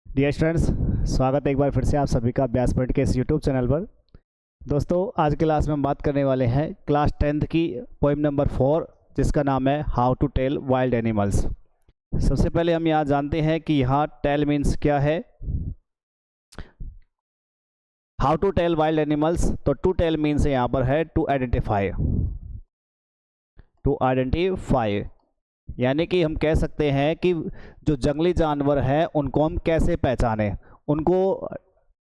Dear students, स्वागत है एक बार फिर से आप सभी का अभ्यास पॉइंट के इस यूट्यूब चैनल पर। दोस्तों, आज की क्लास में हम बात करने वाले हैं क्लास 10th की पोएम नंबर 4, जिसका नाम है how to tell wild animals. सबसे पहले हम यहाँ जानते हैं कि यहाँ टेल मीन्स क्या है। How to tell wild animals, तो टू टेल मीन्स यहाँ पर है टू आइडेंटिफाई। टू आइडेंटिफाई यानी कि हम कह सकते हैं कि जो जंगली जानवर हैं उनको हम कैसे पहचानें, उनको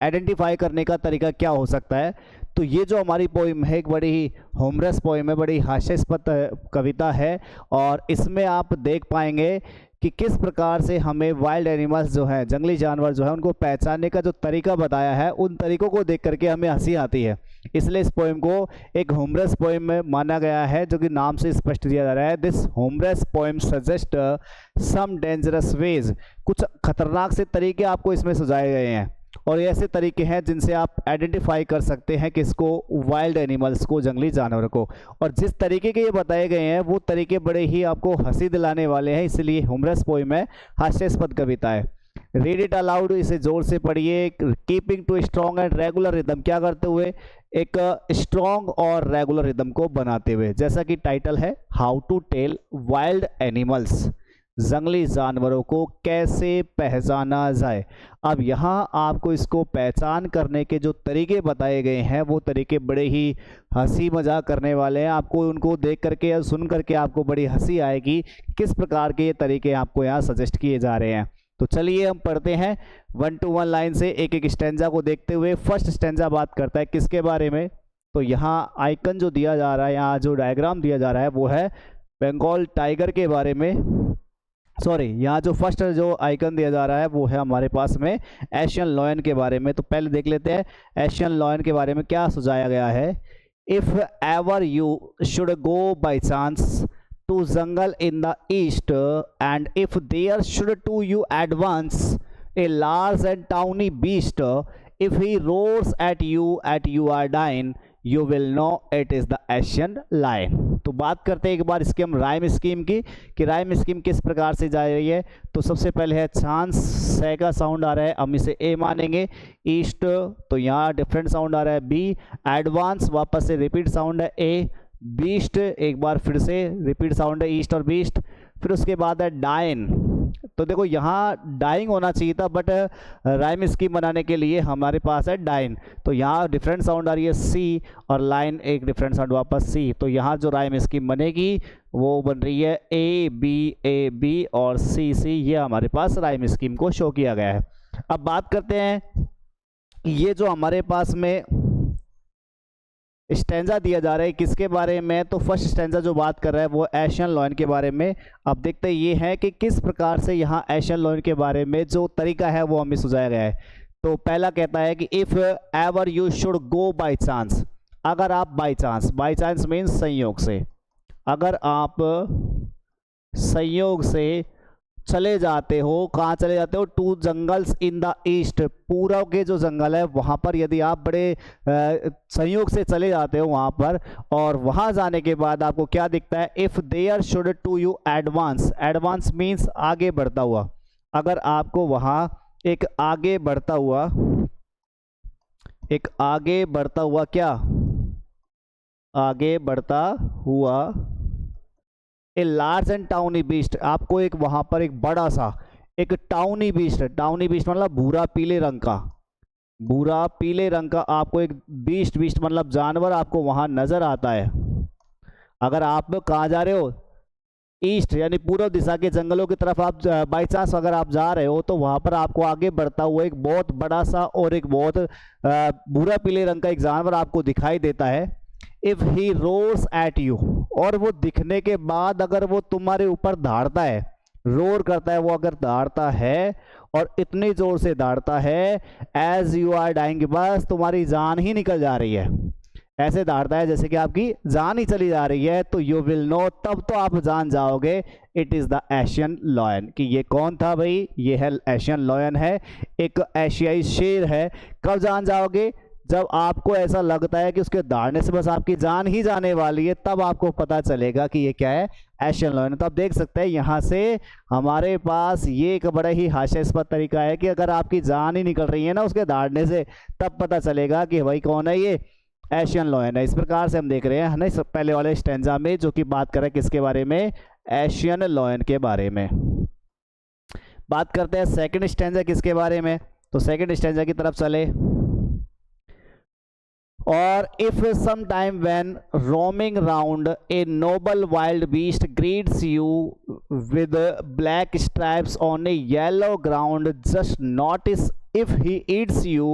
आइडेंटिफाई करने का तरीका क्या हो सकता है। तो ये जो हमारी पोइम है एक बड़ी ही ह्यूमरस पोइम है, बड़ी हास्यास्पद कविता है, और इसमें आप देख पाएंगे कि किस प्रकार से हमें वाइल्ड एनिमल्स जो हैं, जंगली जानवर जो है, उनको पहचानने का जो तरीका बताया है, उन तरीकों को देख करके हमें हंसी आती है। इसलिए इस पोएम को एक ह्यूमरस पोएम में माना गया है, जो कि नाम से स्पष्ट दिया जा रहा है। This humorous poem suggest some dangerous ways. कुछ खतरनाक से तरीके आपको इसमें सुझाए गए हैं, और ऐसे तरीके हैं जिनसे आप आइडेंटिफाई कर सकते हैं किसको, वाइल्ड एनिमल्स को, जंगली जानवर को। और जिस तरीके के ये बताए गए हैं वो तरीके बड़े ही आपको हंसी दिलाने वाले हैं, इसलिए ह्यूमरस पोएम है, हास्यास्पद कविता है। रीड इट अलाउड, इसे जोर से पढ़िए। Keeping to strong and regular rhythm, क्या करते हुए, एक स्ट्रॉन्ग और रेगुलर रिदम को बनाते हुए। जैसा कि टाइटल है, how to tell wild animals, जंगली जानवरों को कैसे पहचाना जाए। अब यहाँ आपको इसको पहचान करने के जो तरीके बताए गए हैं वो तरीके बड़े ही हंसी मजाक करने वाले हैं। आपको उनको देख करके या सुन करके आपको बड़ी हंसी आएगी, किस प्रकार के ये तरीके आपको यहाँ सजेस्ट किए जा रहे हैं। तो चलिए हम पढ़ते हैं 1 to 1 लाइन से, एक एक स्टेंजा को देखते हुए। फर्स्ट स्टेंजा बात करता है किसके बारे में, तो यहाँ आइकन जो दिया जा रहा है, यहाँ जो डायग्राम दिया जा रहा है वो है बंगाल टाइगर के बारे में। सॉरी, यहाँ जो फर्स्ट जो आइकन दिया जा रहा है वो है हमारे पास में एशियन लॉयन के बारे में। तो पहले देख लेते हैं एशियन लॉयन के बारे में क्या सुझाया गया है। If ever you should go by chance to jungle in the east, and if there should to you advance a large and tawny beast, if he roars at you are dying, you will know it is the Asian lion। तो बात करते हैं एक बार इसके हम rhyme scheme की, कि rhyme scheme किस प्रकार से जा रही है। तो सबसे पहले है चांस, से का साउंड आ रहा है, हम इसे ए मानेंगे। ईस्ट, तो यहाँ डिफरेंट साउंड आ रहा है बी। एडवांस, वापस से रिपीट साउंड है ए। बीस्ट, एक बार फिर से रिपीट साउंड है ईस्ट और बीस्ट। फिर उसके बाद है डाइन, तो देखो यहाँ डाइंग होना चाहिए था, बट राइम स्कीम बनाने के लिए हमारे पास है डाइन। तो यहाँ डिफरेंट साउंड आ रही है सी, और लाइन एक डिफरेंट साउंड वापस सी। तो यहाँ जो राइम स्कीम बनेगी वो बन रही है ए बी और सी सी। ये हमारे पास राइम स्कीम को शो किया गया है। अब बात करते हैं ये जो हमारे पास में स्टेंजा दिया जा रहा है किसके बारे में। तो फर्स्ट स्टेंजा जो बात कर रहा है वो एशियन लॉयन के बारे में। अब देखते ये है कि किस प्रकार से यहाँ एशियन लॉयन के बारे में जो तरीका है वो हमें सुझाया गया है। तो पहला कहता है कि if ever you should go by chance, अगर आप बाई चांस मीन्स संयोग से, अगर आप संयोग से चले जाते हो, कहाँ चले जाते हो, to jungles in the east, पूरब के जो जंगल है वहाँ पर यदि आप बड़े संयोग से चले जाते हो वहाँ पर, और वहाँ जाने के बाद आपको क्या दिखता है, if there should to you advance, advance means आगे बढ़ता हुआ, अगर आपको वहाँ एक आगे बढ़ता हुआ क्या, आगे बढ़ता हुआ a large and tawny beast, आपको एक वहां पर एक बड़ा सा एक टाउनी बीस्ट मतलब भूरा पीले रंग का आपको एक बीस्ट मतलब जानवर आपको वहां नजर आता है। अगर आप कहाँ जा रहे हो, ईस्ट यानी पूर्व दिशा के जंगलों की तरफ आप बाई चांस अगर आप जा रहे हो, तो वहां पर आपको आगे बढ़ता हुआ एक बहुत बड़ा सा और एक बहुत भूरा पीले रंग का एक जानवर आपको दिखाई देता है। If he roars at you, और वो दिखने के बाद अगर वो तुम्हारे ऊपर दहाड़ता है, रोर करता है, वो अगर दहाड़ता है और इतनी जोर से दहाड़ता है, एज यू आर डाइंग, बस तुम्हारी जान ही निकल जा रही है, ऐसे दहाड़ता है जैसे कि आपकी जान ही चली जा रही है, तो यू विल नो, तब तो आप जान जाओगे, it is the Asian lion, कि ये कौन था भाई, ये है एशियन लॉयन है, एक एशियाई शेर है। कब जान जाओगे, जब आपको ऐसा लगता है कि उसके दहाड़ने से बस आपकी जान ही जाने वाली है, तब आपको पता चलेगा कि ये क्या है, एशियन लायन। तो आप देख सकते हैं यहाँ से हमारे पास ये एक बड़ा ही हास्यास्पद तरीका है कि अगर आपकी जान ही निकल रही है ना उसके दहाड़ने से, तब पता चलेगा कि भाई कौन है ये, एशियन लायन है। इस प्रकार से हम देख रहे हैं ना पहले वाले स्टैंजा में, जो कि बात कर रहे हैं किसके बारे में, एशियन लायन के बारे में। बात करते हैं सेकंड स्टैंजा किसके बारे में, तो सेकंड स्टैंजा की तरफ चले। और if sometime when roaming round a noble wild beast greets you with black stripes on a yellow ground, just notice if he eats you.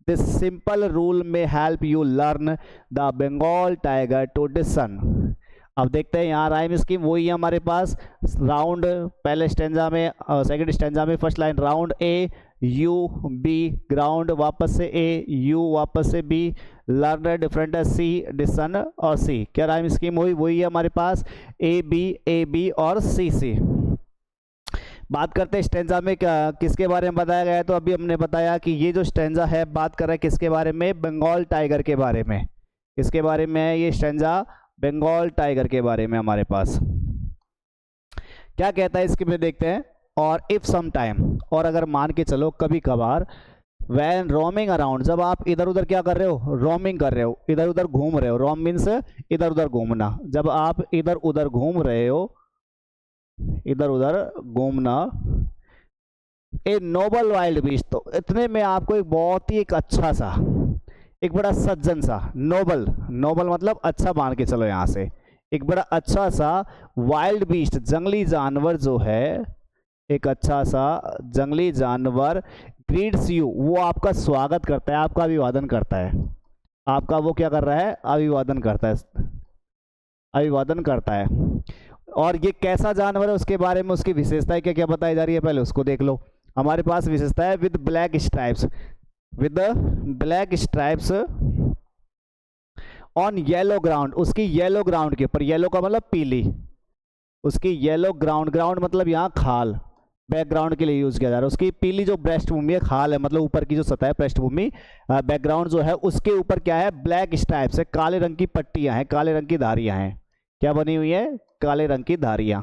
This simple rule may help you learn the Bengal tiger to discern. अब देखते हैं यहाँ rhyme scheme वही है हमारे पास। Round पहले stanza में, सेकंड स्टेंजा में first line round A U B, ground वापस से ए यू वापस से बी, लर्न डिफरेंट सी डिसन और सी। क्या राइम स्कीम हुई, वही है हमारे पास ए बी और सी सी। बात करते हैं स्टेंजा में किसके बारे में बताया गया है, तो अभी हमने बताया कि ये जो स्टेंजा है बात कर रहा है किसके बारे में, बंगाल टाइगर के बारे में। किसके बारे में है ये स्टेंजा, बंगाल टाइगर के बारे में हमारे पास। क्या कहता है इसके में देखते हैं। और इफ सम टाइम, और अगर मान के चलो कभी कभार, वैन रोमिंग अराउंड, जब आप इधर उधर क्या कर रहे हो, रोमिंग कर रहे हो, इधर उधर घूम रहे हो, रोम मीन्स इधर उधर घूमना, जब आप इधर उधर घूम रहे हो, इधर उधर घूमना, ए नोबल वाइल्ड बीस्ट, तो इतने में आपको एक बहुत ही एक अच्छा सा, एक बड़ा सज्जन सा, नोबल, नोबल मतलब अच्छा मान के चलो यहाँ से, एक बड़ा अच्छा सा वाइल्ड बीस्ट जंगली जानवर जो है, एक अच्छा सा जंगली जानवर ग्रीट्स यू, वो आपका स्वागत करता है, आपका अभिवादन करता है। आपका वो क्या कर रहा है, अभिवादन करता है, अभिवादन करता है। और ये कैसा जानवर है उसके बारे में, उसकी विशेषताएं क्या क्या बताई जा रही है, पहले उसको देख लो। हमारे पास विशेषता है with black stripes, with black stripes on yellow ground, उसकी येलो ग्राउंड के ऊपर, येलो का मतलब पीली, उसकी येलो ग्राउंड, ग्राउंड मतलब यहाँ खाल, बैकग्राउंड के लिए यूज किया जा रहा है। उसकी पीली जो पृष्ठभूमि है, खाल है मतलब ऊपर की जो सतह है पृष्ठभूमि, बैकग्राउंड जो है उसके ऊपर क्या है, ब्लैक स्ट्राइप्स है, काले रंग की पट्टियां हैं, काले रंग की धारियां हैं। क्या बनी हुई है, काले रंग की धारियां।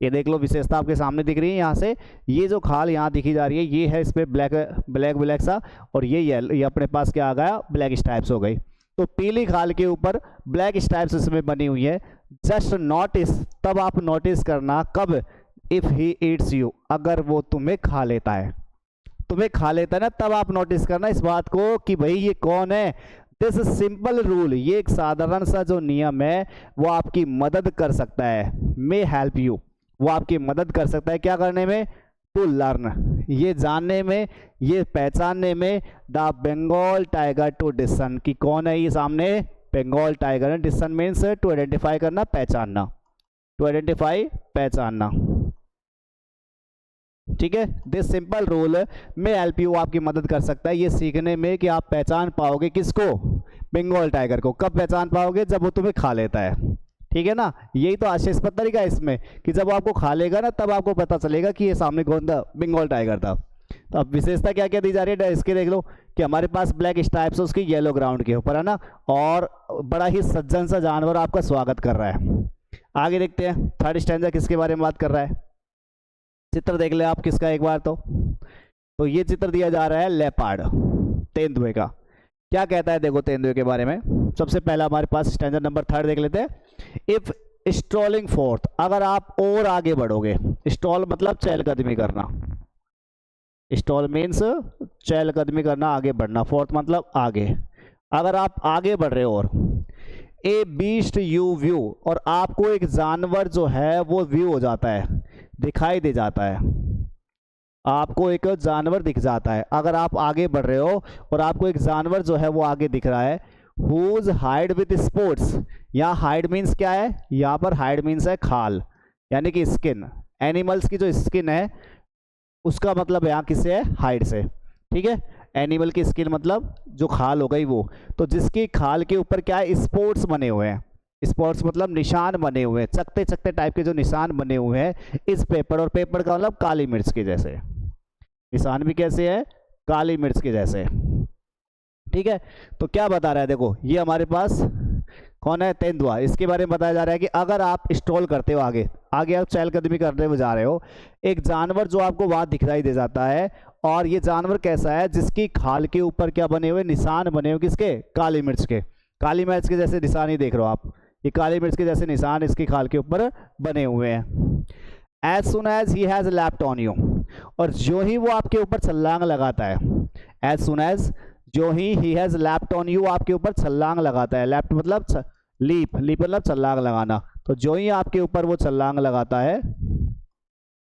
ये देख लो विशेषता आपके सामने दिख रही है यहाँ से, ये जो खाल यहाँ दिखी जा रही है ये है, इस पर ब्लैक ब्लैक ब्लैक सा, और ये अपने पास क्या आ गया, ब्लैक स्ट्राइप्स हो गई। तो पीली खाल के ऊपर ब्लैक स्ट्राइप्स इसमें बनी हुई है। जस्ट नोटिस, तब आप नोटिस करना, कब, इफ ही ईट्स यू, अगर वो तुम्हें खा लेता है, तुम्हें खा लेता है ना, तब आप नोटिस करना इस बात को कि भाई ये कौन है। दिस सिंपल रूल, ये एक साधारण सा जो नियम है वो आपकी मदद कर सकता है, मे हेल्प यू, वो आपकी मदद कर सकता है क्या करने में, टू लर्न, ये जानने में, ये पहचानने में, द बंगाल टाइगर टू डिसन, कि कौन है ये सामने, बंगाल टाइगर है। डिसन मीन्स टू आइडेंटिफाई करना, पहचानना, टू आइडेंटिफाई, पहचानना, ठीक है। दिस सिंपल रूल में हेल्प यू, आपकी मदद कर सकता है ये सीखने में कि आप पहचान पाओगे किसको, बंगाल टाइगर को। कब पहचान पाओगे, जब वो तुम्हें खा लेता है, ठीक है ना। यही तो हास्यास्पद तरीका है इसमें कि जब आपको खा लेगा ना, तब आपको पता चलेगा कि ये सामने कौन था, बंगाल टाइगर था। तो अब विशेषता क्या क्या दी जा रही है इसके देख लो, कि हमारे पास ब्लैक स्ट्राइप्स उसकी येलो ग्राउंड के ऊपर है ना, और बड़ा ही सज्जन सा जानवर आपका स्वागत कर रहा है। आगे देखते हैं थर्ड स्टैंजा किसके बारे में बात कर रहा है। चित्र देख ले आप किसका एक बार, तो ये चित्र दिया जा रहा है लेपर्ड, तेंदुए का। क्या कहता है देखो तेंदुए के बारे में। सबसे पहला हमारे पास स्टैंजा नंबर 3 देख लेते हैं। इफ स्ट्रॉलिंग फोर्थ, अगर आप और आगे बढ़ोगे, स्टॉल मतलब चहलकदमी करना, स्टॉल मीन्स चहलकदमी करना, आगे बढ़ना, फोर्थ मतलब आगे, अगर आप आगे बढ़ रहे हो, और ए बीस्ट यू व्यू, और आपको एक जानवर जो है वो व्यू हो जाता है, दिखाई दे जाता है, आपको एक जानवर दिख जाता है। अगर आप आगे बढ़ रहे हो और आपको एक जानवर जो है वो आगे दिख रहा है, हुज हाइड विद स्पोर्ट्स, यहाँ हाइड मीन्स क्या है, यहाँ पर हाइड मीन्स है खाल, यानी कि स्किन, एनिमल्स की जो स्किन है उसका मतलब यहाँ किससे है, हाइड से, ठीक है। एनिमल की स्किन मतलब जो खाल हो गई वो, तो जिसकी खाल के ऊपर क्या है, स्पॉट्स बने हुए हैं, स्पॉट्स मतलब निशान बने हुए हैं, चकते चकते टाइप के जो निशान बने हुए हैं इस पेपर, और पेपर का मतलब काली मिर्च के जैसे, निशान भी कैसे है, काली मिर्च के जैसे। ठीक है। तो क्या बता रहा है, देखो ये हमारे पास कौन है, तेंदुआ। इसके बारे में बताया जा रहा है कि अगर आप स्ट्रोल करते हो, आगे आगे आप चहलकदमी करते हुए जा रहे हो, एक जानवर जो आपको वहां दिखाई दे जाता है, और ये जानवर कैसा है, जिसकी खाल के ऊपर क्या बने हुए, निशान बने हुए, किसके, काली मिर्च के। काली मिर्च के जैसे निशान ही देख रहे हो आप, ये काली मिर्च के जैसे निशान इसकी खाल के ऊपर बने हुए हैं। As soon as he has lapped on you, और जो ही वो आपके ऊपर छलांग लगाता है, एज सुन एज जो ही हैज़ लैप्ड ऑन यू, आपके ऊपर छलांग लगाता है। लैप्ड मतलब लीप, लीप मतलब छलांग लगाना। तो जो ही आपके ऊपर वो छलांग लगाता है,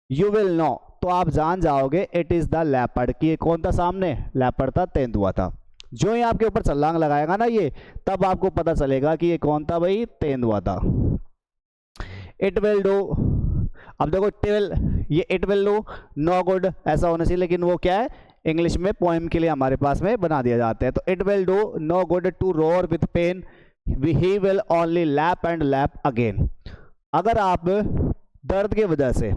यू विल नो, तो आप जान जाओगे, इट इज द लेपर्ड, कि ये कौन था सामने, लेपर्ड था, तेंदुआ था। जो ही आपके ऊपर छलांग लगाएगा ना ये, तब आपको पता चलेगा कि ये कौन था भाई, तेंदुआ था। इट विल डू, अब देखो it will do no good ऐसा होना चाहिए, लेकिन वो क्या है, इंग्लिश में पोएम के लिए हमारे पास में बना दिया जाता है। तो it will do no good to roar with pain, he will only lap and lap again. अगर आप दर्द की वजह से,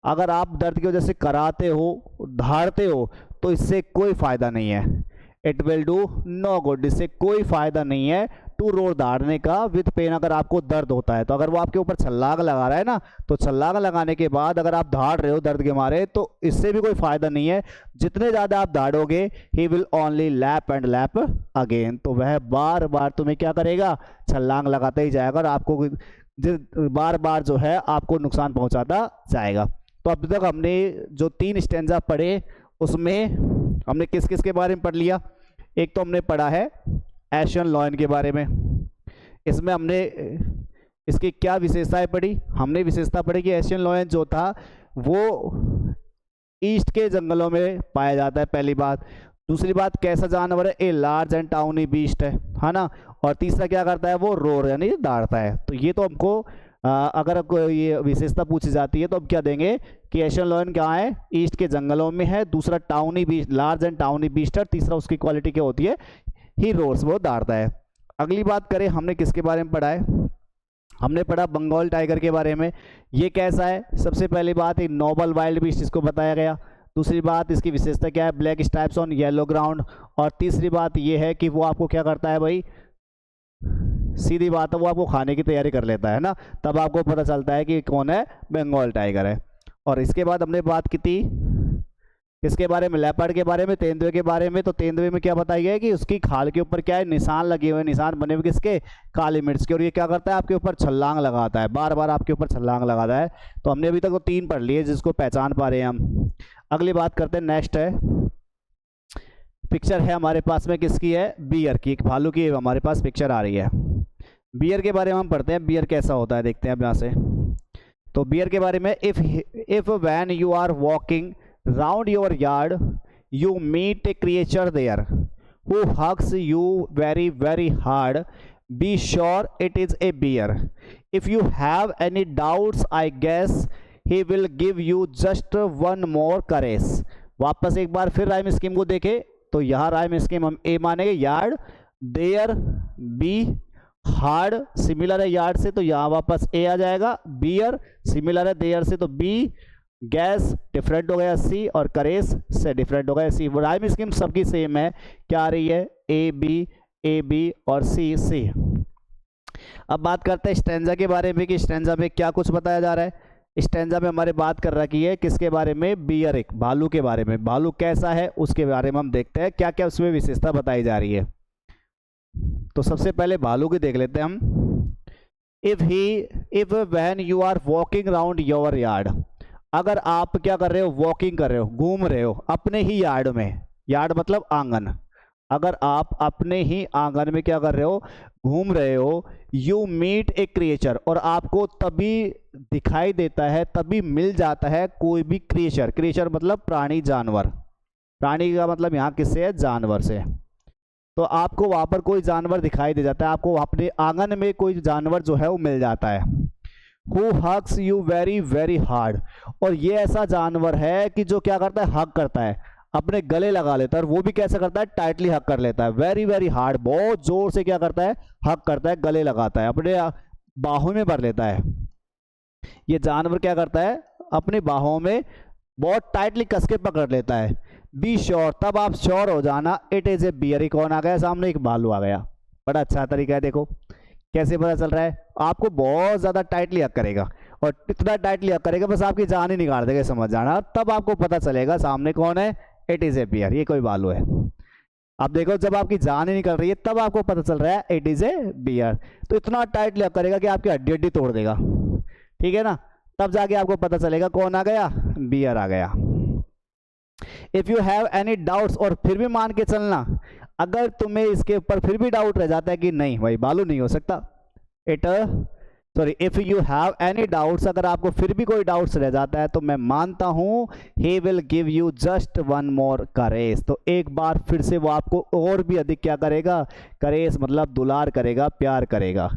अगर आप दर्द की वजह से कराते हो, धारते हो, तो इससे कोई फायदा नहीं है। It will do no good, इससे कोई फायदा नहीं है टू रोर, धारने का, विथ पेन, अगर आपको दर्द होता है। तो अगर वो आपके ऊपर छलांग लगा रहा है ना, तो छलांग लगाने के बाद अगर आप धाड़ रहे हो दर्द के मारे, तो इससे भी कोई फायदा नहीं है। जितने ज़्यादा आप धाड़ोगे, he will only lap and lap again, तो वह बार बार तुम्हें क्या करेगा, छलांग लगाता ही जाएगा, और आपको बार बार जो है आपको नुकसान पहुंचाता जाएगा। तो अब तक हमने जो 3 स्टैंजा पढ़े, उसमें हमने किस किस के बारे में पढ़ लिया। एक तो हमने पढ़ा है एशियन लॉयन के बारे में, इसमें हमने इसकी क्या विशेषताएं पढ़ी, हमने विशेषता पढ़ी कि एशियन लॉयन जो था वो ईस्ट के जंगलों में पाया जाता है, पहली बात। दूसरी बात, कैसा जानवर है, a large and tawny beast है ना। और तीसरा क्या करता है, वो रोर यानी दौड़ता है। तो ये तो हमको अगर ये विशेषता पूछी जाती है तो हम क्या देंगे कि एशियन लॉयन क्या है, ईस्ट के जंगलों में है। दूसरा tawny beast, large and tawny beast है। तीसरा उसकी क्वालिटी क्या होती है, ही रोर्स, वो दौड़ता है। अगली बात करें, हमने किसके बारे में पढ़ा है, हमने पढ़ा बंगाल टाइगर के बारे में। ये कैसा है, सबसे पहली बात एक नोबल वाइल्ड बीस्ट इसको बताया गया। दूसरी बात, इसकी विशेषता क्या है, black stripes on yellow ground. और तीसरी बात ये है कि वो आपको क्या करता है भाई, सीधी बात है, वो आपको खाने की तैयारी कर लेता है ना, तब आपको पता चलता है कि कौन है, बंगाल टाइगर है। और इसके बाद हमने बात की थी किसके बारे में, लेपर्ड के बारे में, तेंदुए के बारे में। तो तेंदुए में क्या बताया गया है कि उसकी खाल के ऊपर क्या है, निशान लगे हुए, निशान बने हुए किसके, काली मिर्च के। और ये क्या करता है, आपके ऊपर छलांग लगाता है, बार बार आपके ऊपर छलांग लगाता है। तो हमने अभी तक तो 3 पढ़ लिए जिसको पहचान पा रहे हैं हम। अगली बात करते हैं, नेक्स्ट है पिक्चर है हमारे पास में किसकी है, बियर की, एक भालू की हमारे पास पिक्चर आ रही है। बियर के बारे में हम पढ़ते हैं, बियर कैसा होता है देखते हैं अब यहाँ से। तो बियर के बारे में, if when you are walking round your yard you meet a creature there who hugs you very very hard, be sure it is a bear. If you have any doubts I guess he will give you just one more caress. वापस एक बार फिर rhyme scheme को देखें, तो यहाँ rhyme scheme हम a मानेंगे, yard, there, b, hard similar है यार्ड से, तो यहाँ वापस ए आ जाएगा, बियर सिमिलर है देयर से, तो बी, गैस डिफरेंट हो गया सी, और करेस से डिफरेंट हो गया सी। राइम स्कीम सबकी सेम है, क्या आ रही है, ए बी और सी सी। अब बात करते हैं स्टैंजा के बारे में कि स्टैंजा में क्या कुछ बताया जा रहा है। स्टैंजा में हमारे बात कर रखी है किसके बारे में, बियर, एक भालू के बारे में। भालू कैसा है उसके बारे में हम देखते हैं क्या क्या उसमें विशेषता बताई जा रही है। तो सबसे पहले भालू की देख लेते हैं हम। If when you are walking round your yard, अगर आप क्या कर रहे हो, वॉकिंग कर रहे हो, घूम रहे हो अपने ही यार्ड में, यार्ड मतलब आंगन, अगर आप अपने ही आंगन में क्या कर रहे हो, घूम रहे हो, यू मीट ए क्रिएचर, और आपको तभी दिखाई देता है, तभी मिल जाता है कोई भी क्रिएचर, क्रिएचर मतलब प्राणी, जानवर, प्राणी का मतलब यहाँ किससे है, जानवर से। तो आपको वहां पर कोई जानवर दिखाई दे जाता है, आपको अपने आंगन में कोई जानवर जो है वो मिल जाता है। Who hugs you very very hard, और ये ऐसा जानवर है कि जो क्या करता है, हग करता है, अपने गले लगा लेता है, और वो भी कैसे करता है, टाइटली हग कर लेता है, वेरी वेरी हार्ड, बहुत जोर से क्या करता है, हग करता है, गले लगाता है, अपने बाहों में भर लेता है। ये जानवर क्या करता है, अपनी बाहों में बहुत टाइटली कस के पकड़ लेता है। बी श्योर, तब आप श्योर हो जाना इट इज ए बियर। ही कौन आ गया सामने? एक भालू आ गया। बड़ा अच्छा तरीका है, देखो कैसे पता चल रहा है। आपको बहुत ज्यादा टाइटली हक करेगा और इतना टाइटली हक करेगा बस आपकी जान ही निकाल देगा, समझ जाना, तब आपको पता चलेगा सामने कौन है, इट इज ए बियर, ये कोई भालू है। आप देखो जब आपकी जान ही निकल रही है तब आपको पता चल रहा है इट इज ए बियर। तो इतना टाइटली हक करेगा कि आपकी हड्डी हड्डी तोड़ देगा, ठीक है ना, तब जाके आपको पता चलेगा कौन आ गया, बियर आ गया। If you have any doubts, और फिर भी मान के चलना, अगर तुम्हें इसके ऊपर फिर भी डाउट रह जाता है कि नहीं भाई भालू नहीं हो सकता, if you have any doubts, अगर आपको फिर भी कोई डाउट्स रह जाता है तो मैं मानता हूं he will give you just one more courage, तो एक बार फिर से वो आपको और भी अधिक क्या करेगा, करेज मतलब दुलार करेगा, प्यार करेगा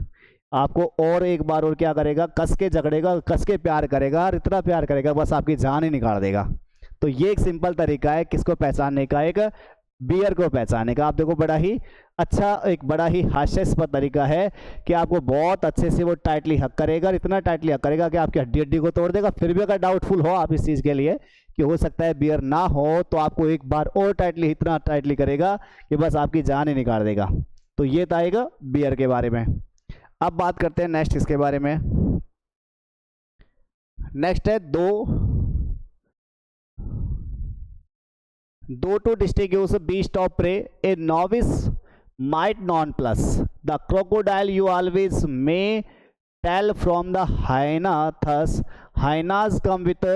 आपको, और एक बार और क्या करेगा, कस के झगड़ेगा, कस के प्यार करेगा, और इतना प्यार करेगा बस आपकी जान ही निकाल देगा। तो ये एक सिंपल तरीका है किसको पहचानने का, एक बियर को पहचानने का। आप देखो बड़ा ही अच्छा, एक बड़ा ही हास्यास्पद तरीका है कि आपको बहुत अच्छे से वो टाइटली हक करेगा, इतना टाइटली हक करेगा कि आपकी हड्डी हड्डी को तोड़ देगा। फिर भी अगर डाउटफुल हो आप इस चीज़ के लिए कि हो सकता है बियर ना हो, तो आपको एक बार और टाइटली, इतना टाइटली करेगा कि बस आपकी जान ही निकाल देगा। तो ये था एक बियर के बारे में। अब बात करते हैं नेक्स्ट इसके बारे में। नेक्स्ट है दो to distinguish beast of prey, a novice might nonplus. The crocodile you always may tell from the hyena. Thus, hyenas come with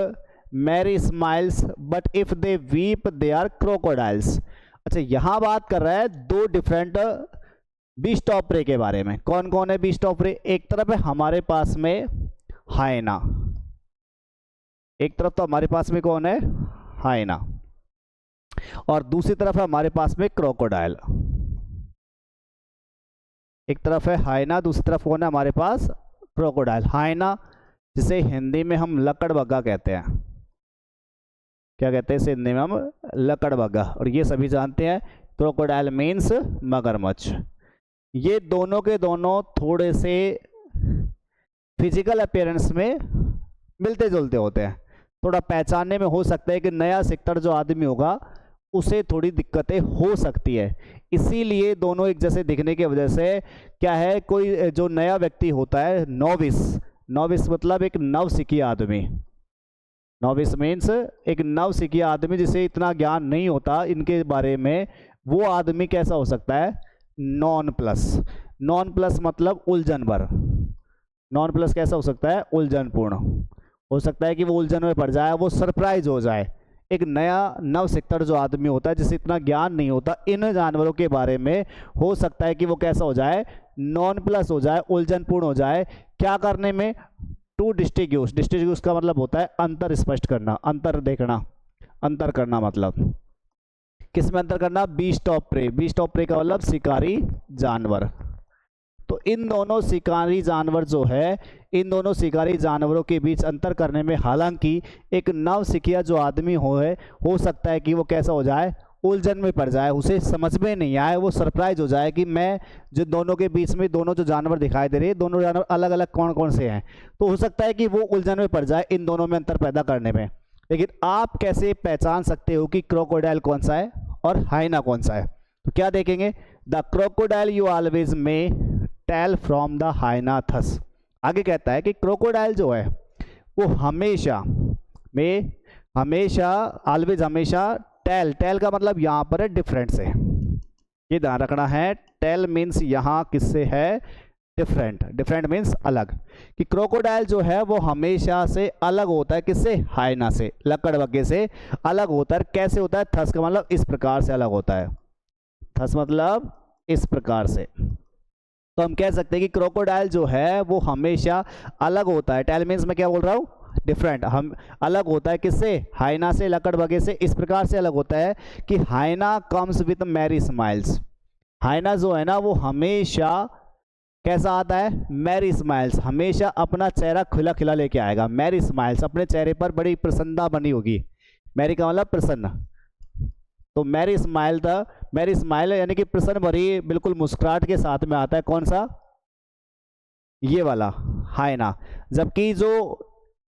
merry smiles, but if they weep, they are crocodiles. अच्छा, यहाँ बात कर रहा है दो different beast of pray के बारे में। कौन कौन है बीस्ट ऑफ प्रे? एक तरफ है हमारे पास में हाइना, एक तरफ तो हमारे पास में कौन है, हाइना, और दूसरी तरफ है हमारे पास में क्रोकोडाइल। एक तरफ है हाइना, दूसरी तरफ कौन है हमारे पास, क्रोकोडाइल। हाइना जिसे हिंदी में हम लकड़बग्गा कहते हैं, क्या कहते हैं इसे हिंदी में हम, लकड़बग्गा, और ये सभी जानते हैं क्रोकोडाइल मीन्स मगरमच्छ। ये दोनों के दोनों थोड़े से फिजिकल अपीयरेंस में मिलते जुलते होते हैं, थोड़ा पहचानने में हो सकता है कि नया सेक्टर जो आदमी होगा उसे थोड़ी दिक्कतें हो सकती है, इसीलिए दोनों एक जैसे दिखने की वजह से क्या है, कोई जो नया व्यक्ति होता है, नोविस, नोविस मतलब एक नवसिखिया आदमी, नोविस मीन्स एक नवसिखिया आदमी जिसे इतना ज्ञान नहीं होता इनके बारे में, वो आदमी कैसा हो सकता है, नॉन प्लस। नॉन प्लस मतलब उलझन भर, नॉन प्लस कैसा हो सकता है, उलझनपूर्ण हो सकता है कि वो उलझन में पड़ जाए, वो सरप्राइज हो जाए। एक नया नवसिखतर जो आदमी होता है जिसे इतना ज्ञान नहीं होता इन जानवरों के बारे में, हो सकता है कि वो कैसा हो जाए, नॉन प्लस हो जाए, उलझनपूर्ण हो जाए। क्या करने में, टू डिस्टिंग्विश, डिस्टिंग्विश का मतलब होता है अंतर स्पष्ट करना, अंतर देखना, अंतर करना, मतलब किस में अंतर करना, beast of prey, beast of prey का मतलब शिकारी जानवर। तो इन दोनों शिकारी जानवर जो है, इन दोनों शिकारी जानवरों के बीच अंतर करने में हालांकि एक नवसिखिया जो आदमी हो सकता है कि वो कैसा हो जाए, उलझन में पड़ जाए, उसे समझ में नहीं आए, वो सरप्राइज हो जाए कि मैं जो दोनों के बीच में दोनों जो जानवर दिखाई दे रहे हैं, दोनों जानवर अलग अलग कौन कौन से हैं, तो हो सकता है कि वो उलझन में पड़ जाए इन दोनों में अंतर पैदा करने में। लेकिन आप कैसे पहचान सकते हो कि क्रोकोडाइल कौन सा है और हाइना कौन सा है? तो क्या देखेंगे, the crocodile you always may tell from the hyena thus. आगे कहता है कि क्रोकोडाइल जो है वो हमेशा में, हमेशा, ऑलवेज हमेशा, टेल, टेल का मतलब यहाँ पर है डिफरेंट से, ये ध्यान रखना है। टेल मीन्स यहाँ किससे है, डिफरेंट, डिफरेंट मीन्स अलग, कि क्रोकोडाइल जो है वो हमेशा से अलग होता है, किससे, हाइना से, लकड़बग्गे से अलग होता है। कैसे होता है, थस का मतलब इस प्रकार से अलग होता है, थस मतलब इस प्रकार से। तो हम कह सकते हैं कि क्रोकोडाइल जो है वो हमेशा अलग होता है, टेल मीन्स मैं क्या बोल रहा हूँ, डिफरेंट, हम अलग होता है किससे, हाइना से, लकड़बग्गे से इस प्रकार से अलग होता है कि हाइना कम्स विथ मैरी स्माइल्स। हाइना जो है ना वो हमेशा कैसा आता है, मैरी स्माइल्स, हमेशा अपना चेहरा खिला खिला लेके आएगा। मैरी स्माइल्स, अपने चेहरे पर बड़ी प्रसन्नता बनी होगी, मैरी का मतलब प्रसन्न, तो मैरी स्माइल था, मैरी स्माइल यानी कि प्रसन्न भरी बिल्कुल मुस्कुराहट के साथ में आता है, कौन सा, ये वाला हाइना। जबकि जो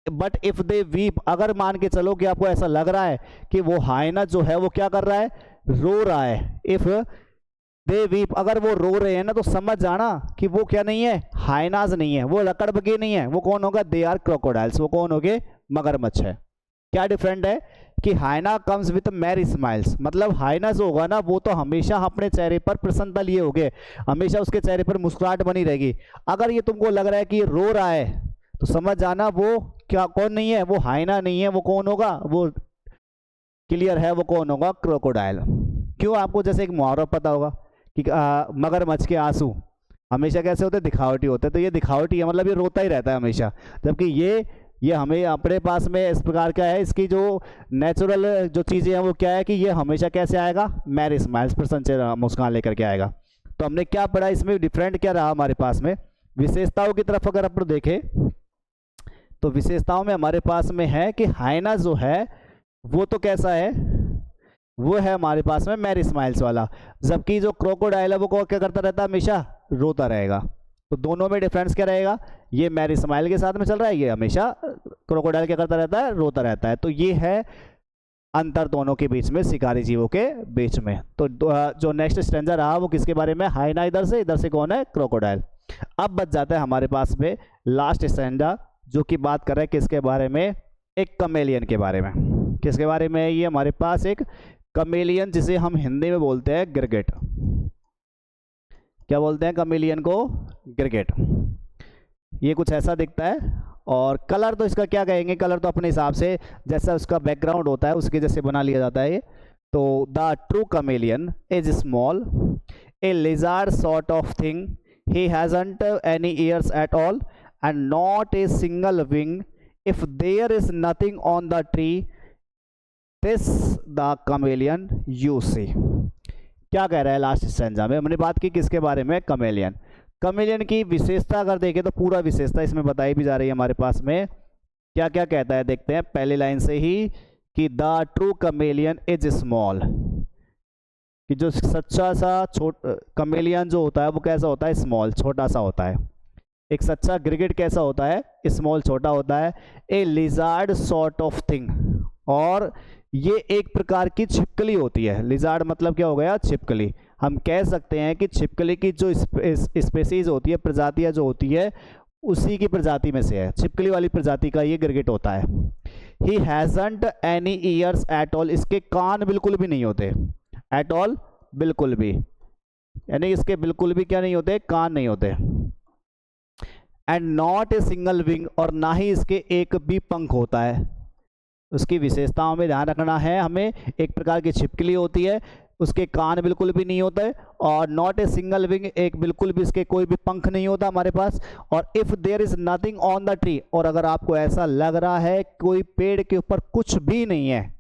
बट इफ दे वीप, अगर मान के चलो कि आपको ऐसा लग रहा है कि वो हाइना जो है वो क्या कर रहा है, रो रहा है, इफ दे वीप, अगर वो रो रहे हैं ना, तो समझ जाना कि वो क्या नहीं है, हाइनाज नहीं है, वो लकड़बग्घे नहीं है, वो कौन होगा, दे आर क्रोकोडाइल्स, वो कौन होगे, मगरमच्छ है। क्या डिफरेंट है कि हाइना कम्स विथ मैरी स्माइल्स, मतलब हाइना जो होगा ना वो तो हमेशा अपने चेहरे पर प्रसन्नता लिए होगे, हमेशा उसके चेहरे पर मुस्कुराहट बनी रहेगी। अगर ये तुमको लग रहा है कि ये रो रहा है तो समझ जाना वो क्या, कौन नहीं है, वो हाइना नहीं है, वो कौन होगा, वो क्लियर है, वो कौन होगा, क्रोकोडाइल। क्यों, आपको जैसे एक मुहावरा पता होगा कि मगरमच्छ के आंसू हमेशा कैसे होते हैं, दिखावटी होते हैं, तो ये दिखावटी है, मतलब ये रोता ही रहता है हमेशा, जबकि ये हमें अपने पास में इस प्रकार का है, इसकी जो नेचुरल जो चीज़ें हैं वो क्या है कि ये हमेशा कैसे आएगा, मैरी स्माइल्स, प्रसन्न चेहरा, मुस्कान लेकर के आएगा। तो हमने क्या पढ़ा, इसमें डिफरेंट क्या रहा हमारे पास में, विशेषताओं की तरफ अगर अपन देखें तो विशेषताओं में हमारे पास में है कि हाइना जो है वो तो कैसा है, वो है हमारे पास में मैरी स्माइल्स वाला, जबकि जो क्रोकोडाइल है वो क्या करता रहता है, हमेशा रोता रहेगा। तो दोनों में डिफरेंस क्या रहेगा, ये मैरी स्माइल के साथ में चल रहा है, ये हमेशा क्रोकोडाइल क्या करता रहता है, रोता रहता है। तो ये है अंतर दोनों के बीच में, शिकारी जीवों के बीच में। तो जो नेक्स्ट स्ट्रेंजर रहा वो किसके बारे में, हाइना इधर से कौन है, क्रोकोडाइल। अब बच जाता है हमारे पास में लास्ट स्ट्रेंजर, जो कि बात कर रहे हैं किसके बारे में, एक कमेलियन के बारे में। किसके बारे में, ये हमारे पास एक कमेलियन, जिसे हम हिंदी में बोलते हैं गिरगिट। क्या बोलते हैं कमेलियन को, गिरगिट। ये कुछ ऐसा दिखता है, और कलर तो इसका क्या कहेंगे, कलर तो अपने हिसाब से जैसा उसका बैकग्राउंड होता है उसके जैसे बना लिया जाता है ये। तो the true chameleon is small, A lizard sort of thing, he hasn't any years at all and not a single wing, if there is nothing on the tree, this the chameleon you see। क्या कह रहा है last stanza में, हमने बात की किसके बारे में, कमेलियन। कमेलियन की विशेषता अगर देखें तो पूरा विशेषता इसमें बताई भी जा रही है हमारे पास में, क्या क्या कहता है देखते हैं पहली लाइन से ही, कि the true chameleon is small, कि जो सच्चा सा कमेलियन जो होता है वो कैसा होता है, स्मॉल, छोटा सा होता है। एक सच्चा गिरगिट कैसा होता है, स्मॉल, छोटा होता है। ए लिजार्ड सॉर्ट ऑफ थिंग, और ये एक प्रकार की छिपकली होती है। लिजार्ड मतलब क्या हो गया, छिपकली। हम कह सकते हैं कि छिपकली की जो स्पेसीज होती है, प्रजातियां जो होती है, उसी की प्रजाति में से है, छिपकली वाली प्रजाति का ये गिरगिट होता है। He hasn't any years at all, इसके कान बिल्कुल भी नहीं होते, एट ऑल बिल्कुल भी, यानी इसके बिल्कुल भी क्या नहीं होते, कान नहीं होते। And not a single wing, और ना ही इसके एक भी पंख होता है। उसकी विशेषताओं में ध्यान रखना है हमें, एक प्रकार की छिपकली होती है, उसके कान बिल्कुल भी नहीं होते, और नॉट ए सिंगल विंग, एक बिल्कुल भी इसके कोई भी पंख नहीं होता हमारे पास। और if there is nothing on the tree, और अगर आपको ऐसा लग रहा है कोई पेड़ के ऊपर कुछ भी नहीं है,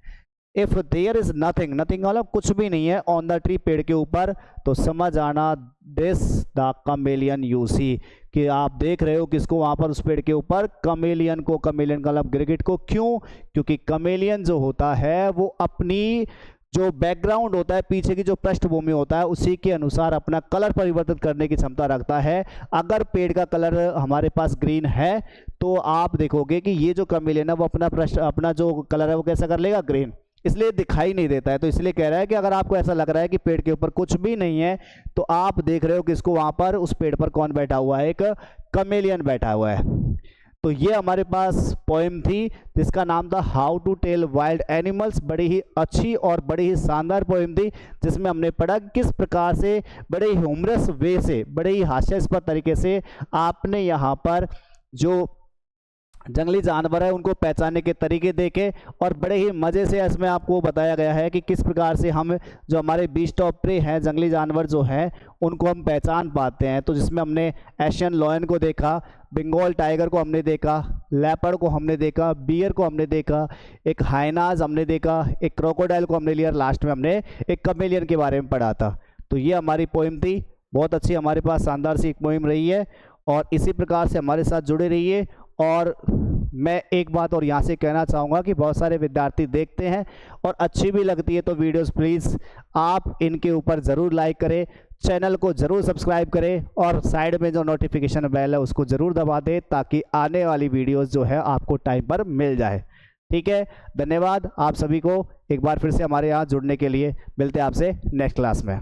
if there is nothing, nothing मतलब कुछ भी नहीं है, ऑन द ट्री, पेड़ के ऊपर, तो समझ आना this the chameleon you see, कि आप देख रहे हो किसको वहां पर, उस पेड़ के ऊपर, कमेलियन को। कमेलियन का मतलब गिरगिट को। क्यों, क्योंकि कमेलियन जो होता है वो अपनी जो बैकग्राउंड होता है, पीछे की जो पृष्ठभूमि होता है, उसी के अनुसार अपना कलर परिवर्तित करने की क्षमता रखता है। अगर पेड़ का कलर हमारे पास ग्रीन है तो आप देखोगे कि ये जो कमेलियन है वो अपना जो कलर है वो कैसा कर लेगा, ग्रीन, इसलिए दिखाई नहीं देता है। तो इसलिए कह रहा है कि अगर आपको ऐसा लग रहा है कि पेड़ के ऊपर कुछ भी नहीं है, तो आप देख रहे हो कि इसको वहां पर, उस पेड़ पर कौन बैठा हुआ है, एक कमेलियन बैठा हुआ है। तो ये हमारे पास पोएम थी जिसका नाम था how to tell wild animals. बड़ी ही अच्छी और बड़ी ही शानदार पोएम थी, जिसमें हमने पढ़ा किस प्रकार से बड़े ही ह्यूमरस वे से, बड़े ही हास्यास्पद तरीके से आपने यहाँ पर जो जंगली जानवर है उनको पहचानने के तरीके देखे, और बड़े ही मज़े से इसमें आपको बताया गया है कि किस प्रकार से हम जो हमारे बीस्ट ऑफ प्रे हैं, जंगली जानवर जो हैं, उनको हम पहचान पाते हैं। तो जिसमें हमने एशियन लॉयन को देखा, बंगाल टाइगर को हमने देखा, लेपर्ड को हमने देखा, बियर को हमने देखा, एक हाइनाज हमने देखा, एक क्रोकोडाइल को हमने लिया, लास्ट में हमने एक कमेलियन के बारे में पढ़ा था। तो ये हमारी पोएम थी, बहुत अच्छी हमारे पास शानदार सी एक पोएम रही है, और इसी प्रकार से हमारे साथ जुड़े रहिए। और मैं एक बात और यहाँ से कहना चाहूँगा कि बहुत सारे विद्यार्थी देखते हैं और अच्छी भी लगती है तो वीडियोस प्लीज़ आप इनके ऊपर ज़रूर लाइक करें, चैनल को ज़रूर सब्सक्राइब करें और साइड में जो नोटिफिकेशन बेल है उसको ज़रूर दबा दें ताकि आने वाली वीडियोस जो है आपको टाइम पर मिल जाए। ठीक है, धन्यवाद आप सभी को एक बार फिर से हमारे यहाँ जुड़ने के लिए। मिलते हैं आपसे नेक्स्ट क्लास में।